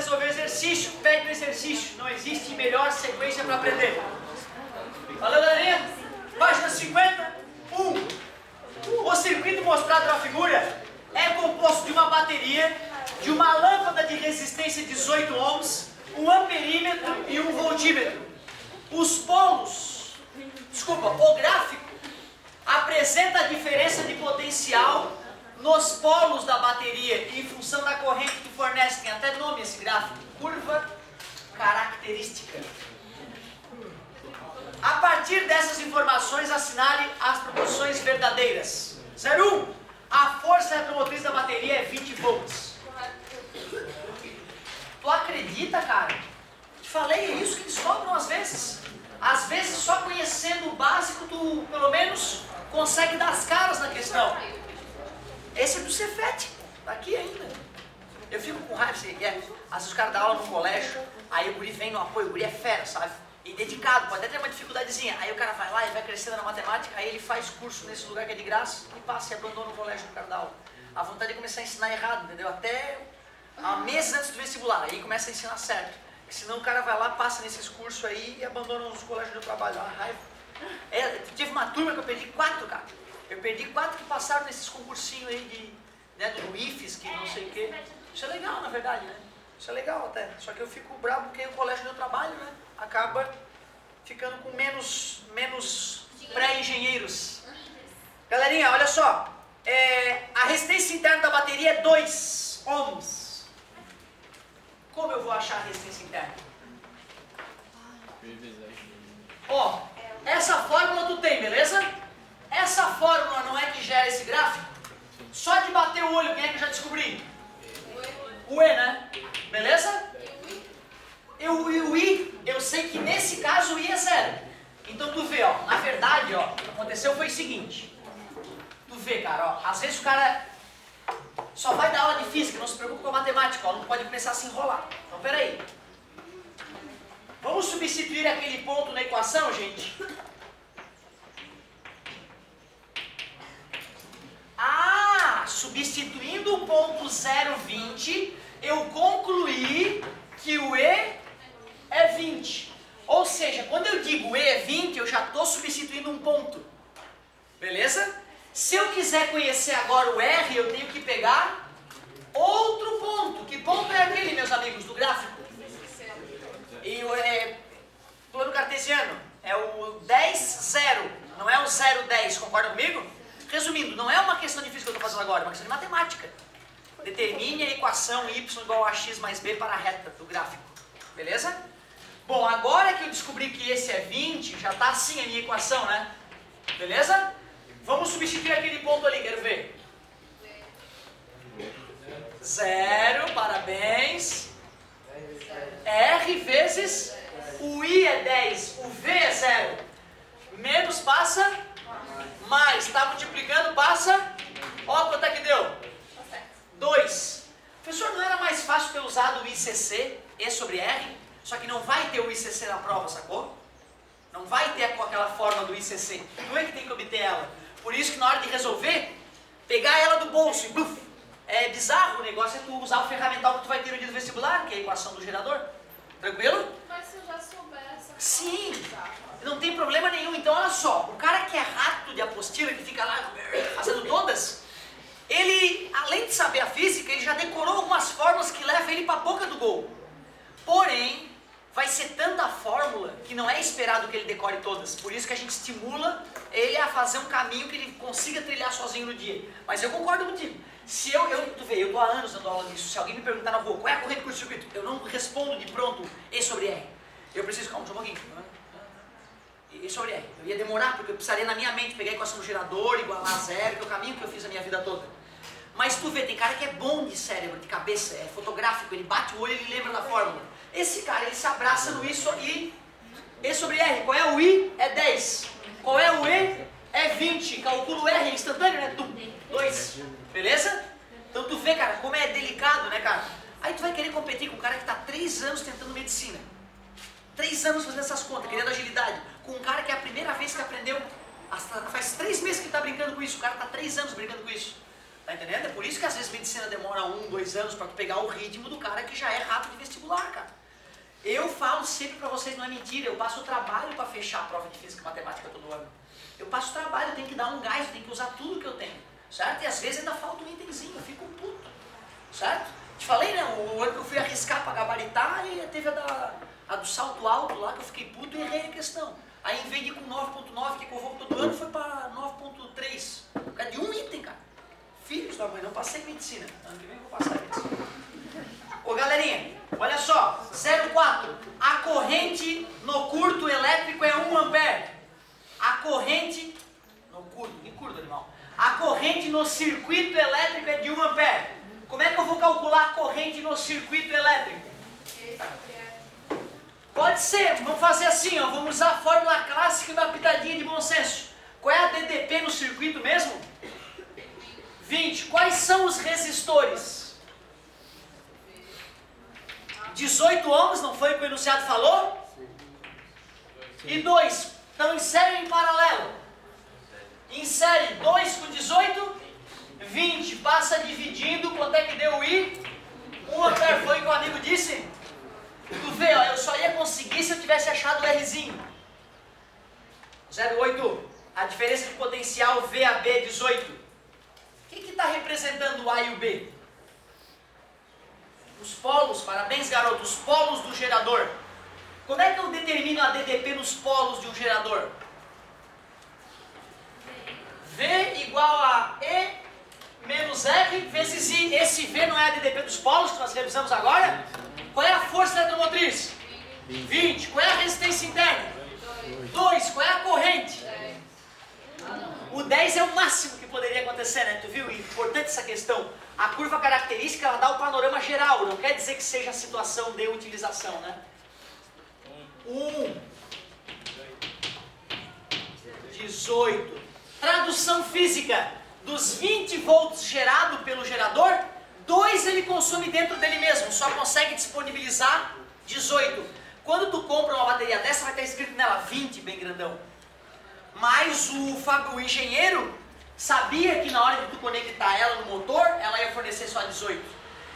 resolver exercício, pede o exercício. Não existe melhor sequência para aprender. Valeu, galerinha? Página 51. O circuito mostrado na figura é composto de uma bateria, de uma lâmpada de resistência 18 ohms, um amperímetro e um voltímetro. O gráfico apresenta a diferença de potencial nos polos da bateria em função da corrente que fornece. Tem até nome esse gráfico, curva característica. A partir dessas informações, assinale as proporções verdadeiras. 01. A força retromotriz da bateria é 20 volts. Tu acredita, cara? Te falei, é isso que eles cobram às vezes. Às vezes, só conhecendo o básico, tu pelo menos consegue dar as caras na questão. Esse é do Cefet, tá aqui ainda. Eu fico com raiva, se quer. Às vezes os caras dão aula no colégio, aí o guri vem no apoio, o guri é fera, sabe? E dedicado, pode até ter uma dificuldadezinha. Aí o cara vai lá e vai crescendo na matemática, aí ele faz curso nesse lugar que é de graça e passa e abandona o colégio do cara da aula. A vontade de começar a ensinar errado, entendeu? Até há meses antes do vestibular, aí começa a ensinar certo. Senão o cara vai lá, passa nesses cursos aí e abandona os colégios do trabalho. Uma raiva. Tive uma turma que eu perdi 4, cara. Eu perdi 4 que passaram nesses concursinhos aí do IFES, que não sei o quê. Isso é legal, na verdade, né? Isso é legal até. Só que eu fico bravo porque o colégio do trabalho, né? Acaba ficando com menos pré-engenheiros. Galerinha, olha só. A resistência interna da bateria é 2 ohms. Como eu vou achar a resistência interna? Ó, essa fórmula tu tem, beleza? Essa fórmula não é que gera esse gráfico? Só de bater o olho, quem é que eu já descobri? O E, né? Beleza? O I, eu sei que nesse caso o I é 0. Então tu vê, ó, na verdade, ó, o que aconteceu foi o seguinte. Tu vê, cara, ó, às vezes o cara só vai dar aula de física, não se preocupe com a matemática, ó, não pode começar a se enrolar. Então, peraí. Vamos substituir aquele ponto na equação, gente? Substituindo o ponto 0,20, eu concluí que o E é 20. Ou seja, quando eu digo E é 20, eu já estou substituindo um ponto. Beleza? Se eu quiser conhecer agora o R, eu tenho que pegar outro ponto. Que ponto é aquele, meus amigos, do gráfico? E o plano cartesiano é o 10, 0. Não é o 0, 10. Concorda comigo? Resumindo, não é uma questão de física que eu estou fazendo agora, é uma questão de matemática. Determine a equação y igual a x mais b para a reta do gráfico. Beleza? Bom, agora que eu descobri que esse é 20, já está assim a minha equação, né? Beleza? Vamos substituir aquele ponto ali, quero ver. 0, parabéns. R vezes o I é 10, o V é 0. Menos passa... Mais, está multiplicando, passa, ó quanto é que deu? 2. Professor, não era mais fácil ter usado o ICC, E sobre R? Só que não vai ter o ICC na prova, sacou? Não vai ter aquela forma do ICC. Tu é que tem que obter ela. Por isso que na hora de resolver, pegar ela do bolso e bluf. É bizarro, o negócio é tu usar o ferramental que tu vai ter no dia do vestibular, que é a equação do gerador. Tranquilo? Mas se eu já souber essa... Sim, não tem problema nenhum. Então olha só, o cara que é rato de apostila, que fica lá fazendo todas, ele, além de saber a física, ele já decorou algumas fórmulas que levam ele para a boca do gol. Porém, vai ser tanta fórmula que não é esperado que ele decore todas. Por isso que a gente estimula ele a fazer um caminho que ele consiga trilhar sozinho no dia. Mas eu concordo contigo. Se tu vê, eu estou há anos dando aula disso. Se alguém me perguntar na rua qual é a corrente curto-circuito, eu não respondo de pronto E sobre R. Eu preciso, calma, só um pouquinho. E sobre R. Eu ia demorar, porque eu precisaria na minha mente pegar a equação do gerador, igualar a zero, que é o caminho que eu fiz a minha vida toda. Mas tu vê, tem cara que é bom de cérebro, de cabeça, é fotográfico, ele bate o olho e ele lembra da fórmula. Esse cara, ele se abraça no I sobre R. Qual é o I? É 10. Qual é o E? É 20. Calcula o R, é instantâneo, né? 2. Beleza? Então tu vê, cara, como é delicado, né, cara? Aí tu vai querer competir com um cara que está 3 anos tentando medicina. 3 anos fazendo essas contas, querendo agilidade. Com um cara que é a primeira vez que aprendeu, faz 3 meses que está brincando com isso. O cara está 3 anos brincando com isso. Tá entendendo? É por isso que às vezes medicina demora 1, 2 anos para pegar o ritmo do cara que já é rápido de vestibular, cara. Eu falo sempre para vocês, não é mentira, eu passo trabalho para fechar a prova de física e matemática todo ano. Eu passo trabalho, eu tenho que dar um gás, eu tenho que usar tudo que eu tenho, certo? E às vezes ainda falta um itemzinho, eu fico puto, certo? Te falei, né, o ano que eu fui arriscar para gabaritar, e teve a do salto alto lá, que eu fiquei puto e errei a questão. Aí em vez de ir com 9.9, que eu vou todo ano, foi para 9.3. Por causa de um item, cara. Filhos da mãe, não passei medicina. Ano que vem eu vou passar medicina. Ô galerinha, olha só, 0,4. A corrente no curto elétrico é 1 ampere. A corrente no curto, em curto animal. A corrente no circuito elétrico é de 1 ampere. Como é que eu vou calcular a corrente no circuito elétrico? Pode ser, vamos fazer assim, ó, vamos usar a fórmula clássica da pitadinha de bom senso. Qual é a DDP no circuito mesmo? 20. Quais são os resistores? 18 ohms, não foi o que o enunciado falou? E 2. Então em série ou em paralelo? Em série, 2 com 18, 20. Passa dividindo, quanto é que deu I? 1 ampere, foi o que o amigo disse? Tu vê, ó, eu só ia conseguir se eu tivesse achado o Rzinho. 0,8. A diferença de potencial VAB 18. O que está representando o A e o B? Os polos, parabéns garoto, os polos do gerador. Como é que eu determino a DDP nos polos de um gerador? V igual a E menos R vezes I. Esse V não é a DDP dos polos que nós revisamos agora? Qual é a força eletromotriz? 20. Qual é a resistência interna? 2. Qual é a corrente? O 10 é o máximo que poderia acontecer, né? Tu viu? Importante essa questão. A curva característica, ela dá o panorama geral. Não quer dizer que seja a situação de utilização, né? 1. 18. Tradução física. Dos 20 volts gerado pelo gerador, 2 ele consome dentro dele mesmo. Só consegue disponibilizar 18. Quando tu compra uma bateria dessa, vai estar escrito nela 20, bem grandão. Mas o engenheiro sabia que na hora de tu conectar ela no motor, ela ia fornecer só 18.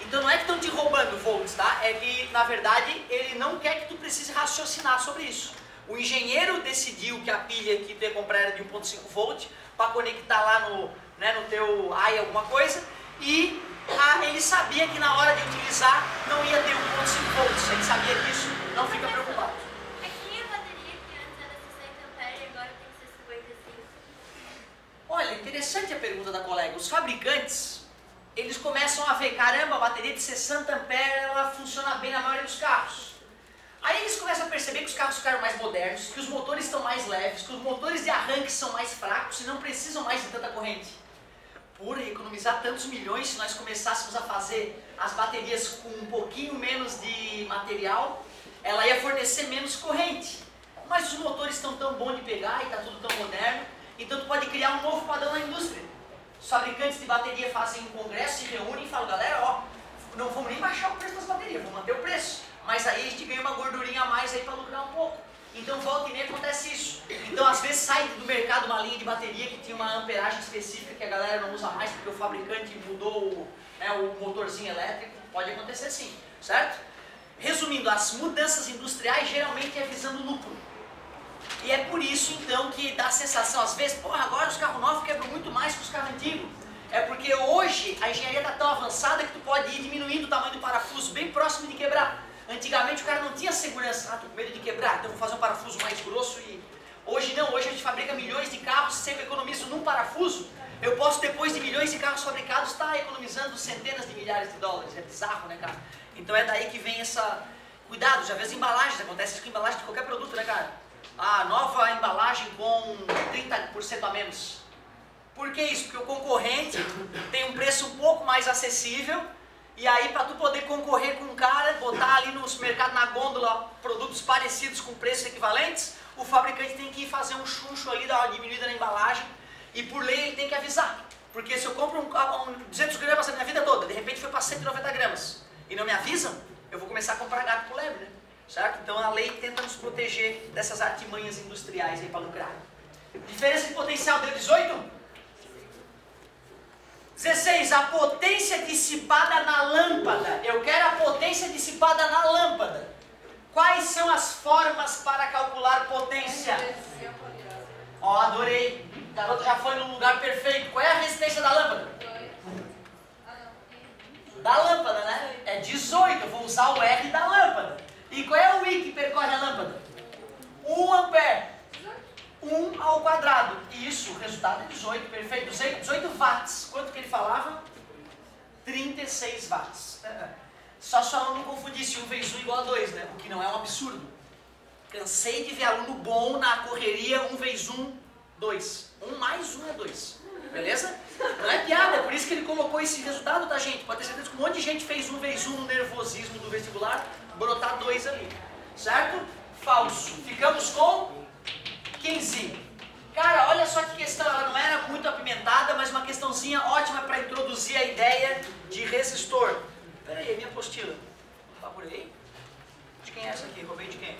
Então não é que estão te roubando volts, tá? É que, na verdade, ele não quer que tu precise raciocinar sobre isso. O engenheiro decidiu que a pilha que tu ia comprar era de 1.5 volt para conectar lá no teu AI alguma coisa, e ele sabia que na hora de utilizar não ia ter 1.5 volts. Ele sabia disso, não fica preocupado. Olha, interessante a pergunta da colega. Os fabricantes, eles começam a ver, caramba, a bateria de 60 amperes, ela funciona bem na maioria dos carros. Aí eles começam a perceber que os carros ficaram mais modernos, que os motores estão mais leves, que os motores de arranque são mais fracos e não precisam mais de tanta corrente. Por economizar tantos milhões, se nós começássemos a fazer as baterias com um pouquinho menos de material, ela ia fornecer menos corrente. Mas os motores estão tão bons de pegar e está tudo tão moderno, então tu pode criar um novo padrão na indústria. Os fabricantes de bateria fazem um congresso, se reúnem e falam, galera, ó, não vamos nem baixar o preço das baterias, vamos manter o preço. Mas aí a gente ganha uma gordurinha a mais aí para lucrar um pouco. Então volta e meia acontece isso. Então às vezes sai do mercado uma linha de bateria que tinha uma amperagem específica que a galera não usa mais porque o fabricante mudou o motorzinho elétrico. Pode acontecer sim, certo? Resumindo, as mudanças industriais geralmente é visando lucro. E é por isso então que dá a sensação, às vezes, porra, agora os carros novos quebram muito mais que os carros antigos. É porque hoje a engenharia está tão avançada que tu pode ir diminuindo o tamanho do parafuso bem próximo de quebrar. Antigamente o cara não tinha segurança, tô com medo de quebrar, então vou fazer um parafuso mais grosso e... Hoje não, hoje a gente fabrica milhões de carros, sempre economizo num parafuso. Eu posso, depois de milhões de carros fabricados, estar economizando centenas de milhares de dólares. É bizarro, né, cara? Então é daí que vem essa... Cuidado, já vê as embalagens, acontece isso com embalagem de qualquer produto, né, cara? A nova embalagem com 30% a menos. Por que isso? Porque o concorrente tem um preço um pouco mais acessível. E aí, para tu poder concorrer com um cara, botar ali no supermercado, na gôndola, produtos parecidos com preços equivalentes, o fabricante tem que ir fazer um chuncho ali, dar uma diminuída na embalagem, e por lei ele tem que avisar. Porque se eu compro 200 gramas a minha vida toda, de repente foi para 190 gramas, e não me avisam, eu vou começar a comprar gato por lebre, né? Certo? Então a lei tenta nos proteger dessas artimanhas industriais aí para lucrar. Diferença de potencial deu 18? 16, a potência dissipada na lâmpada. Eu quero a potência dissipada na lâmpada. Quais são as formas para calcular potência? Ó, adorei. O garoto já foi no lugar perfeito. Qual é a resistência da lâmpada? Da lâmpada, né? É 18. Eu vou usar o R da lâmpada. E qual é o I que percorre a lâmpada? 1 ampere. 1 ao quadrado. Isso, o resultado é 18, perfeito. 18 watts. Quanto que ele falava? 36 watts. Só se o aluno confundisse 1 vezes 1 igual a 2, né? O que não é um absurdo. Cansei de ver aluno bom na correria 1 vezes 1, 2. 1 mais 1 é 2. Beleza? Não é piada, é por isso que ele colocou esse resultado, tá, gente? Pode ter certeza que um monte de gente fez 1 vezes 1 no nervosismo do vestibular, brotar 2 ali. Certo? Falso. Ficamos com 15. Cara, olha só que questão, ela não era muito apimentada, mas uma questãozinha ótima para introduzir a ideia de resistor. Pera aí, minha apostila. Tá por aí? De quem é essa aqui? Roubei de quem?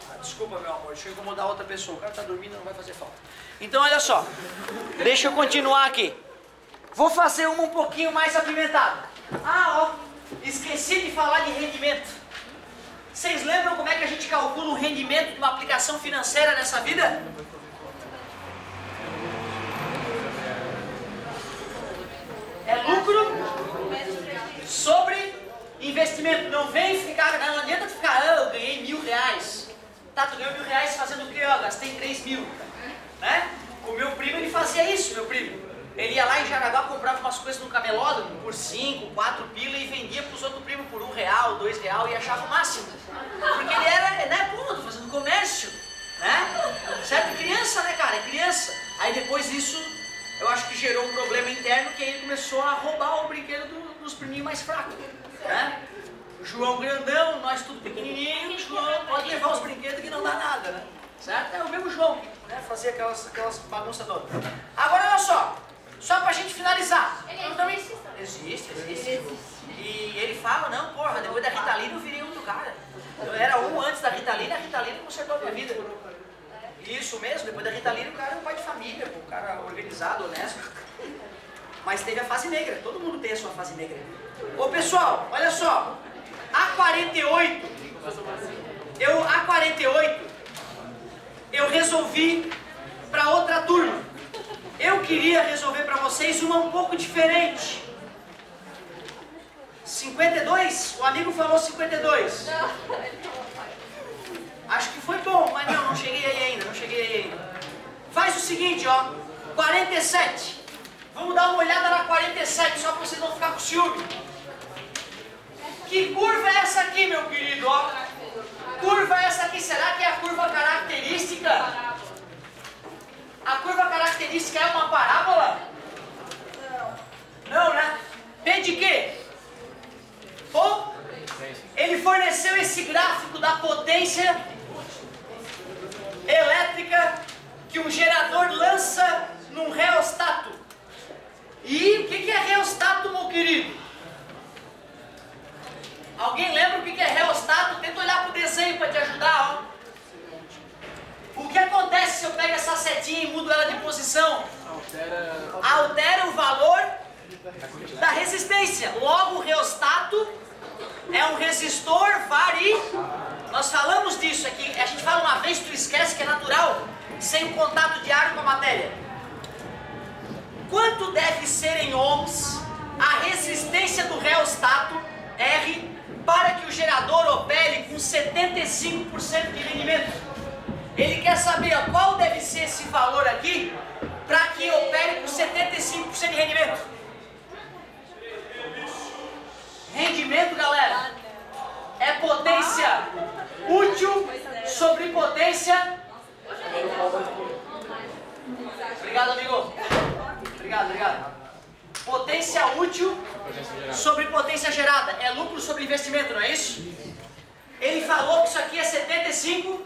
Ah, desculpa, meu amor, deixa eu incomodar outra pessoa. O cara tá dormindo, não vai fazer falta. Então, olha só. Deixa eu continuar aqui. Vou fazer uma um pouquinho mais apimentada. Ah, ó. Esqueci de falar de rendimento. Vocês lembram como é que a gente calcula o rendimento de uma aplicação financeira nessa vida? É lucro sobre investimento. Não vem ficar, não adianta ficar, eu ganhei R$1.000. Tá, tu ganhou R$1.000 fazendo o quê? Eu gastei 3.000. Né? O meu primo, ele fazia isso, meu primo. Ele ia lá em Jaraguá, comprava umas coisas no camelódromo por 5, 4 pila e vendia para os outros primos por R$1, R$2 e achava o máximo. Porque ele era, né, pô, tô fazendo comércio, né? Certo? Criança, né, cara? É criança. Aí depois isso, eu acho que gerou um problema interno, que aí ele começou a roubar o brinquedo dos priminhos mais fracos, né? João grandão, nós tudo pequenininho, João pode levar os brinquedos que não dá nada, né? Certo? É o mesmo João que, né, fazia aquelas bagunças todas. Agora, olha só pra gente finalizar. Existe. E ele fala, não, porra, depois da Ritalina eu virei outro cara. Eu era um antes da Ritalina, a Ritalina consertou a minha vida. Isso mesmo, depois da Ritalina o cara é um pai de família, um cara organizado, honesto. Mas teve a fase negra, todo mundo tem a sua fase negra. Ô pessoal, olha só, A48, eu resolvi para outra turma. Eu queria resolver para vocês uma um pouco diferente. 52? O amigo falou 52. Acho que foi bom, mas não cheguei aí ainda, Faz o seguinte, ó, 47. Vamos dar uma olhada na 47, só para vocês não ficar com ciúme. Que curva é essa aqui, meu querido, ó? Curva é essa aqui, será que é a curva característica? A curva característica é uma parábola? Não, né? P de quê? Ou ele forneceu esse gráfico da potência elétrica que um gerador lança num reostato. E o que é reostato, meu querido? Alguém lembra o que é reostato? Tenta olhar para o desenho para te ajudar, ó. O que acontece se eu pego essa setinha e mudo ela de posição? Altera o valor da resistência. Logo, o reostato é um resistor Nós falamos disso aqui. A gente fala uma vez, tu esquece que é natural, sem o contato diário com a matéria. Quanto deve ser em ohms a resistência do reostato, R, para que o gerador opere com 75% de rendimento? Ele quer saber, ó, qual deve ser esse valor aqui para que opere com 75% de rendimento. Rendimento, galera, é potência útil sobre potência. Obrigado, amigo. Obrigado. Potência útil sobre potência gerada. É lucro sobre investimento, não é isso? Ele falou que isso aqui é 75%.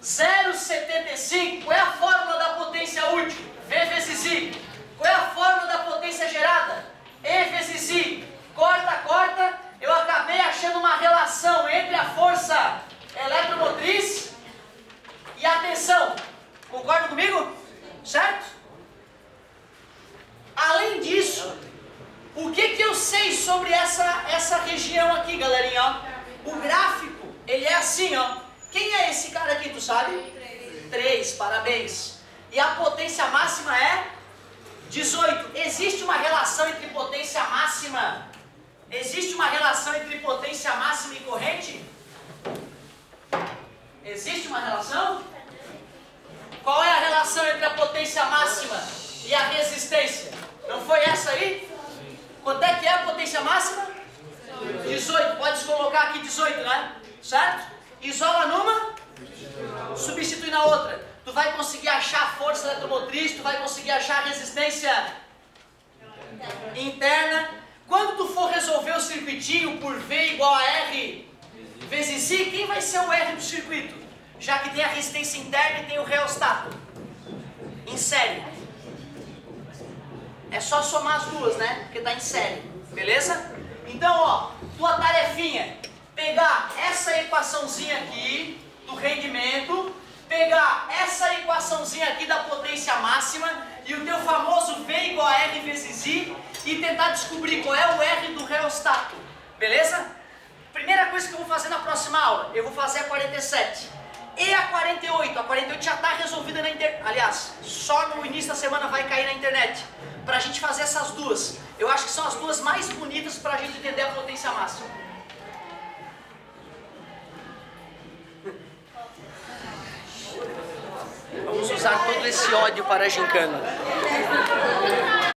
0,75. Qual é a fórmula da potência útil? V vezes I. Qual é a fórmula da potência gerada? E vezes I. Corta. Eu acabei achando uma relação entre a força eletromotriz e a tensão. Concorda comigo? Certo? sobre essa região aqui, galerinha, ó. O gráfico, ele é assim, ó. Quem é esse cara aqui, tu sabe? 3, parabéns. E a potência máxima é 18. Existe uma relação entre potência máxima? Existe uma relação entre potência máxima e corrente? Existe uma relação? Qual é a relação entre a potência máxima e a resistência? Não foi essa aí? Quanto é que é a potência máxima? 18. Pode colocar aqui 18, né? Certo? Isola numa, substitui na outra. Tu vai conseguir achar a força eletromotriz, tu vai conseguir achar a resistência interna. Quando tu for resolver o circuitinho por V igual a R vezes I, quem vai ser o R do circuito? Já que tem a resistência interna e tem o reostato em série. É só somar as duas, né? Porque tá em série, beleza? Então, ó, tua tarefinha, pegar essa equaçãozinha aqui do rendimento, pegar essa equaçãozinha aqui da potência máxima e o teu famoso V igual a R vezes I e tentar descobrir qual é o R do reostato, beleza? Primeira coisa que eu vou fazer na próxima aula, eu vou fazer a 47 e a 48. A 48 já está resolvida na internet. Aliás, só no início da semana vai cair na internet. Para a gente fazer essas duas. Eu acho que são as duas mais bonitas para a gente entender a potência máxima. Vamos usar todo esse ódio para a gincana.